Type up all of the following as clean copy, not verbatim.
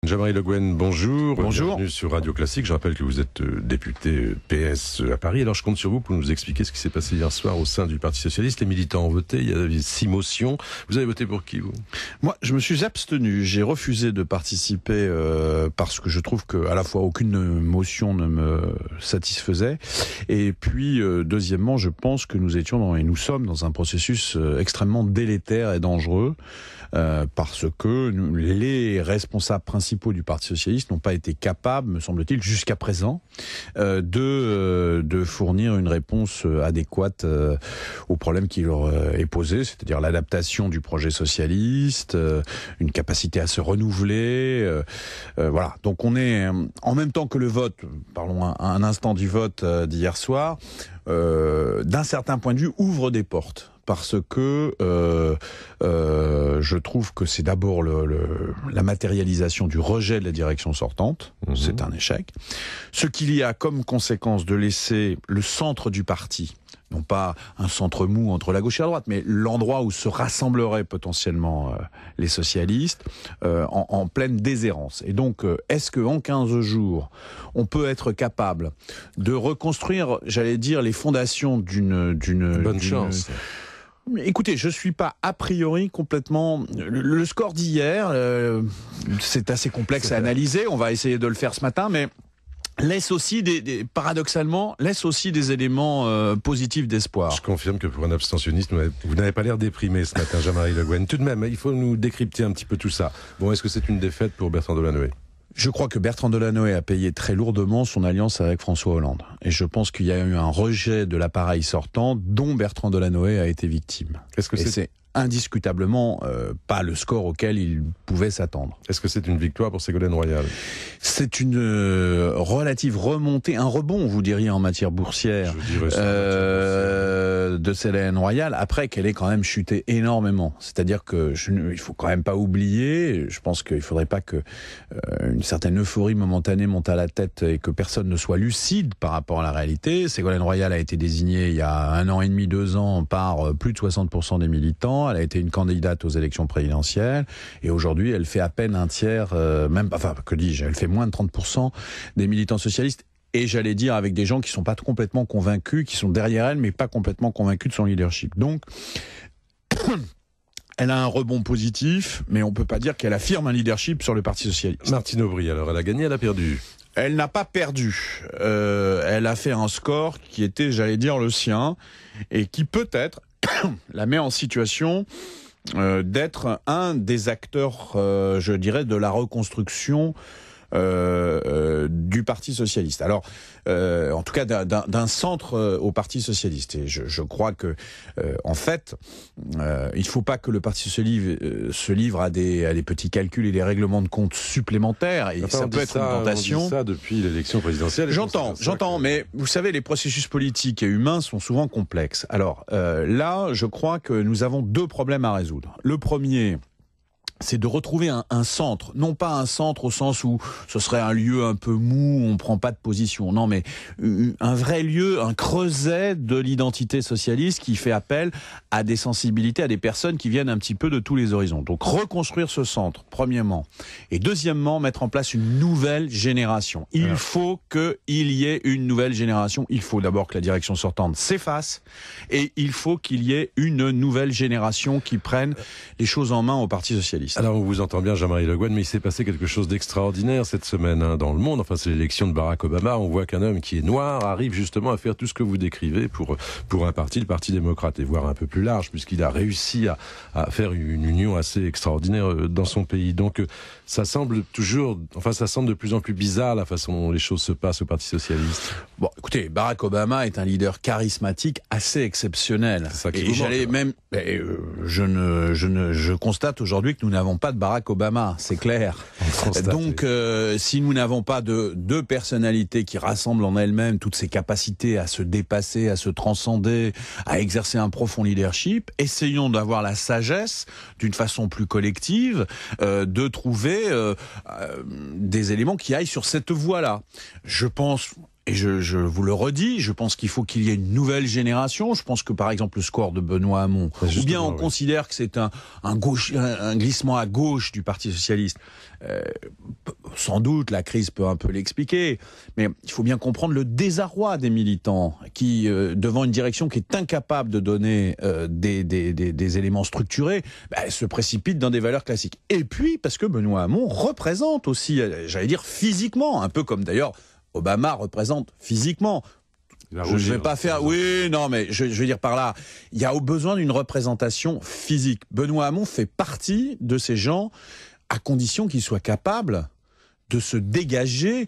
Jean-Marie Le Guen, bonjour. Bonjour. Bienvenue sur Radio Classique. Je rappelle que vous êtes député PS à Paris. Alors je compte sur vous pour nous expliquer ce qui s'est passé hier soir au sein du Parti Socialiste. Les militants ont voté, il y avait 6 motions. Vous avez voté pour qui, vous ? Moi, je me suis abstenu. J'ai refusé de participer parce que je trouve que à la fois aucune motion ne me satisfaisait. Et puis, deuxièmement, je pense que nous sommes dans un processus extrêmement délétère et dangereux. Parce que les responsables principaux du Parti Socialiste n'ont pas été capables, me semble-t-il, jusqu'à présent, de fournir une réponse adéquate au problème qui leur est posé, c'est-à-dire l'adaptation du projet socialiste, une capacité à se renouveler. Voilà. Donc on est, en même temps que le vote, parlons un instant du vote d'hier soir, d'un certain point de vue, ouvre des portes. Parce que je trouve que c'est d'abord la matérialisation du rejet de la direction sortante, c'est un échec. Ce qu'il y a comme conséquence de laisser le centre du parti, non pas un centre mou entre la gauche et la droite, mais l'endroit où se rassembleraient potentiellement les socialistes, en pleine déshérence. Et donc, est-ce qu'en 15 jours, on peut être capable de reconstruire, j'allais dire, les fondations d'une bonne chance. Écoutez, je suis pas a priori complètement... Le score d'hier, c'est assez complexe à analyser, on va essayer de le faire ce matin, mais laisse aussi paradoxalement, laisse aussi des éléments positifs d'espoir. Je confirme que pour un abstentionniste, vous n'avez pas l'air déprimé ce matin, Jean-Marie Le Guen. Tout de même, il faut nous décrypter un petit peu tout ça. Bon, est-ce que c'est une défaite pour Bertrand Delanoë ? Je crois que Bertrand Delanoë a payé très lourdement son alliance avec François Hollande. Et je pense qu'il y a eu un rejet de l'appareil sortant dont Bertrand Delanoë a été victime. Est-ce que c'est indiscutablement pas le score auquel il pouvait s'attendre. Est-ce que c'est une victoire pour Ségolène Royal ? C'est une relative remontée, un rebond, vous diriez, en matière boursière, de Ségolène Royal, après qu'elle ait quand même chuté énormément. C'est-à-dire que il faut quand même pas oublier, je pense qu'il faudrait pas que une certaine euphorie momentanée monte à la tête et que personne ne soit lucide par rapport à la réalité. Ségolène Royal a été désignée il y a 1 an et demi, 2 ans par plus de 60% des militants. Elle a été une candidate aux élections présidentielles et aujourd'hui elle fait à peine un tiers, elle fait moins de 30% des militants socialistes. Et j'allais dire avec des gens qui sont pas complètement convaincus, qui sont derrière elle mais pas complètement convaincus de son leadership. Donc elle a un rebond positif, mais on peut pas dire qu'elle affirme un leadership sur le Parti Socialiste. Martine Aubry, alors elle a gagné, elle a perdu ? Elle n'a pas perdu. Elle a fait un score qui était, j'allais dire, le sien et qui peut-être la met en situation d'être un des acteurs, je dirais, de la reconstruction du Parti Socialiste. Alors, en tout cas, d'un centre au Parti Socialiste. Et je crois que, en fait, il ne faut pas que le Parti se livre à des petits calculs et des règlements de compte supplémentaires. Et ça peut être une tentation. On dit ça depuis l'élection présidentielle. J'entends, mais vous savez, les processus politiques et humains sont souvent complexes. Alors, là, je crois que nous avons 2 problèmes à résoudre. Le premier, c'est de retrouver un centre, non pas un centre au sens où ce serait un lieu un peu mou, où on prend pas de position, non, mais un vrai lieu, un creuset de l'identité socialiste qui fait appel à des sensibilités, à des personnes qui viennent un petit peu de tous les horizons. Donc reconstruire ce centre, premièrement, et deuxièmement, mettre en place une nouvelle génération. Il faut qu'il y ait une nouvelle génération. Il faut d'abord que la direction sortante s'efface, et il faut qu'il y ait une nouvelle génération qui prenne les choses en main au Parti Socialiste. Alors on vous entend bien, Jean-Marie Le Guen, mais il s'est passé quelque chose d'extraordinaire cette semaine dans le monde. Enfin, c'est l'élection de Barack Obama. On voit qu'un homme qui est noir arrive justement à faire tout ce que vous décrivez pour un parti, le Parti démocrate, et voire un peu plus large, puisqu'il a réussi à faire une union assez extraordinaire dans son pays. Donc ça semble de plus en plus bizarre la façon dont les choses se passent au Parti socialiste. Bon, écoutez, Barack Obama est un leader charismatique assez exceptionnel. C'est ça qui et j'allais même, je constate aujourd'hui que nous n'avons pas de Barack Obama, c'est clair. Donc, si nous n'avons pas de 2 personnalités qui rassemblent en elles-mêmes toutes ces capacités à se dépasser, à se transcender, à exercer un profond leadership, essayons d'avoir la sagesse, d'une façon plus collective, de trouver des éléments qui aillent sur cette voie-là. Je pense et je vous le redis, je pense qu'il faut qu'il y ait une nouvelle génération. Je pense que par exemple le score de Benoît Hamon, ou bien on considère que c'est un glissement à gauche du Parti socialiste. Sans doute la crise peut un peu l'expliquer, mais il faut bien comprendre le désarroi des militants qui, devant une direction qui est incapable de donner des éléments structurés, se précipitent dans des valeurs classiques. Et puis parce que Benoît Hamon représente aussi, j'allais dire physiquement, un peu comme d'ailleurs Obama représente physiquement. Je ne vais pas faire... Oui, non, mais je veux dire par là, il y a besoin d'une représentation physique. Benoît Hamon fait partie de ces gens à condition qu'il soit capable de se dégager,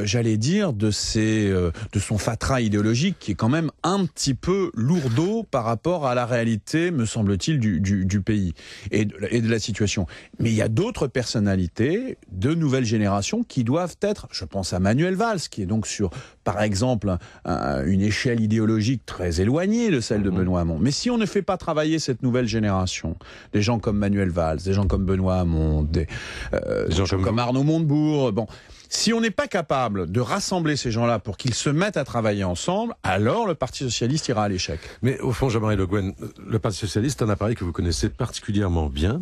j'allais dire, de son fatras idéologique qui est quand même un petit peu lourdeau par rapport à la réalité, me semble-t-il, du pays et de la situation. Mais il y a d'autres personnalités de nouvelle génération qui doivent être, je pense à Manuel Valls, qui est donc sur, par exemple, une échelle idéologique très éloignée de celle de Benoît Hamon. Mais si on ne fait pas travailler cette nouvelle génération, des gens comme Manuel Valls, des gens comme Benoît Hamon, des gens comme Arnaud Montebourg, bon, si on n'est pas capable de rassembler ces gens-là pour qu'ils se mettent à travailler ensemble, alors le Parti socialiste ira à l'échec. Mais au fond, Jean-Marie Le Guen, le Parti socialiste est un appareil que vous connaissez particulièrement bien,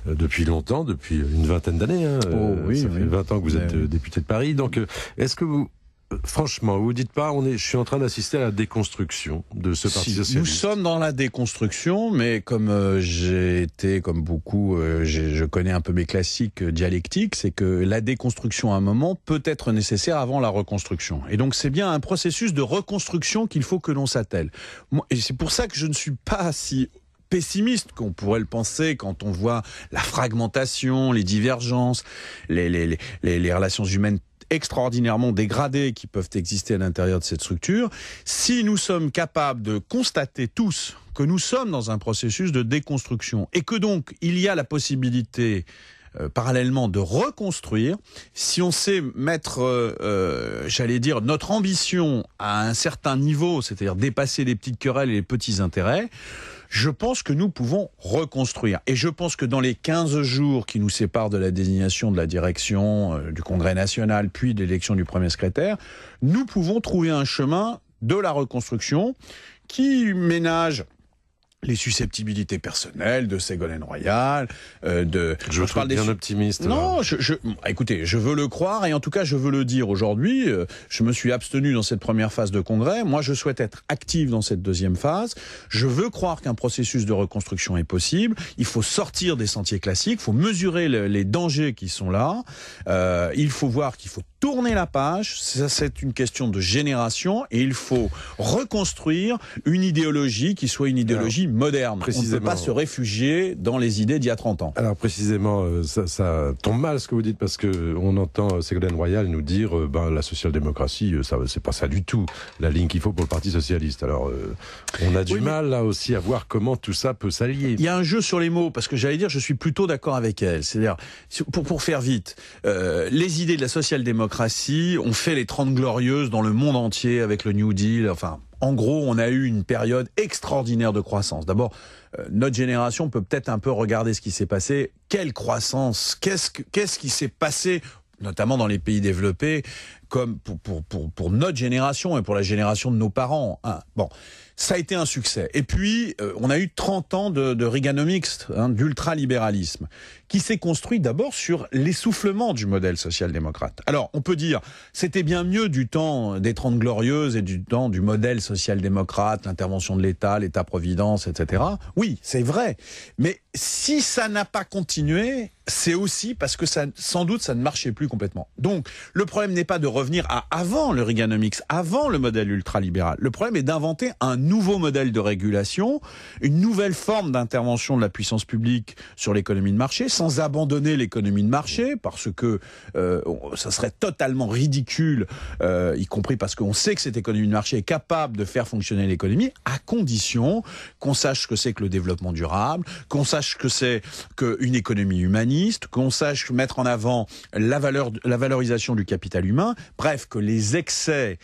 depuis longtemps, depuis une vingtaine d'années. Ça fait 20 ans que vous êtes député de Paris. Donc, est-ce que vous... Franchement, vous dites pas, je suis en train d'assister à la déconstruction de ce Parti socialiste. Nous sommes dans la déconstruction, mais comme j'ai été, comme beaucoup, je connais un peu mes classiques dialectiques, c'est que la déconstruction à un moment peut être nécessaire avant la reconstruction. Et donc c'est bien un processus de reconstruction qu'il faut que l'on s'attelle. Et c'est pour ça que je ne suis pas si pessimiste qu'on pourrait le penser quand on voit la fragmentation, les divergences, les relations humaines extraordinairement dégradées qui peuvent exister à l'intérieur de cette structure. Si nous sommes capables de constater tous que nous sommes dans un processus de déconstruction et que donc il y a la possibilité parallèlement de reconstruire, si on sait mettre, j'allais dire, notre ambition à un certain niveau, c'est-à-dire dépasser les petites querelles et les petits intérêts, je pense que nous pouvons reconstruire. Et je pense que dans les 15 jours qui nous séparent de la désignation de la direction du Congrès national, puis de l'élection du premier secrétaire, nous pouvons trouver un chemin de la reconstruction qui ménage les susceptibilités personnelles de Ségolène Royal, Je vous trouve bien optimiste. Non, écoutez, je veux le croire et en tout cas je veux le dire aujourd'hui. Je me suis abstenu dans cette première phase de congrès. Moi, je souhaite être actif dans cette deuxième phase. Je veux croire qu'un processus de reconstruction est possible. Il faut sortir des sentiers classiques. Il faut mesurer les dangers qui sont là. Il faut voir qu'il faut tourner la page. Ça, c'est une question de génération et il faut reconstruire une idéologie qui soit une idéologie moderne. On ne peut pas se réfugier dans les idées d'il y a 30 ans. Alors précisément, ça tombe mal ce que vous dites parce que on entend Ségolène Royal nous dire la social-démocratie, c'est pas ça du tout la ligne qu'il faut pour le Parti socialiste. Alors on a du mal là aussi à voir comment tout ça peut s'allier. Il y a un jeu sur les mots parce que j'allais dire je suis plutôt d'accord avec elle. C'est-à-dire pour faire vite, les idées de la social-démocratie ont fait les 30 glorieuses dans le monde entier avec le New Deal. Enfin. En gros, on a eu une période extraordinaire de croissance. D'abord, notre génération peut peut-être un peu regarder ce qui s'est passé. Quelle croissance? Qu'est-ce qui s'est passé, notamment dans les pays développés, comme pour notre génération et pour la génération de nos parents. Bon, ça a été un succès. Et puis, on a eu 30 ans de Reaganomics, d'ultralibéralisme, qui s'est construit d'abord sur l'essoufflement du modèle social-démocrate. Alors, on peut dire, c'était bien mieux du temps des 30 glorieuses et du temps du modèle social-démocrate, l'intervention de l'État, l'État-providence, etc. Oui, c'est vrai. Mais si ça n'a pas continué, c'est aussi parce que sans doute, ça ne marchait plus complètement. Donc, le problème n'est pas de revenir à avant le Reaganomics, avant le modèle ultralibéral. Le problème est d'inventer un nouveau modèle de régulation, une nouvelle forme d'intervention de la puissance publique sur l'économie de marché, sans abandonner l'économie de marché, parce que ça serait totalement ridicule, y compris parce qu'on sait que cette économie de marché est capable de faire fonctionner l'économie, à condition qu'on sache ce que c'est que le développement durable, qu'on sache ce que c'est qu'une économie humaniste, qu'on sache mettre en avant la valorisation du capital humain, bref, que les excès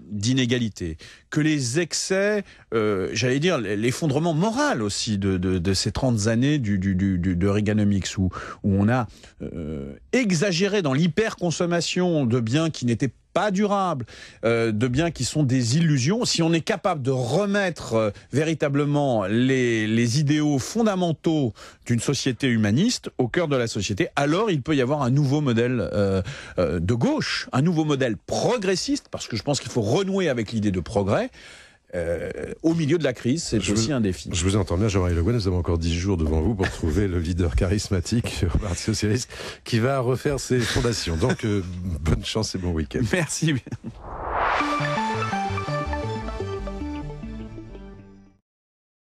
d'inégalité, que les excès, j'allais dire, l'effondrement moral aussi de ces 30 années de Reaganomics, où on a exagéré dans l'hyperconsommation de biens qui n'étaient pas durables, de biens qui sont des illusions, si on est capable de remettre véritablement les idéaux fondamentaux d'une société humaniste au cœur de la société, alors il peut y avoir un nouveau modèle de gauche, un nouveau modèle progressiste, parce que je pense qu'il faut renouer avec l'idée de progrès. Au milieu de la crise, c'est aussi un défi. Je vous entends bien, Jean-Marie Le Guen, nous avons encore 10 jours devant vous pour trouver le leader charismatique au Parti Socialiste qui va refaire ses fondations. Donc, bonne chance et bon week-end. Merci bien.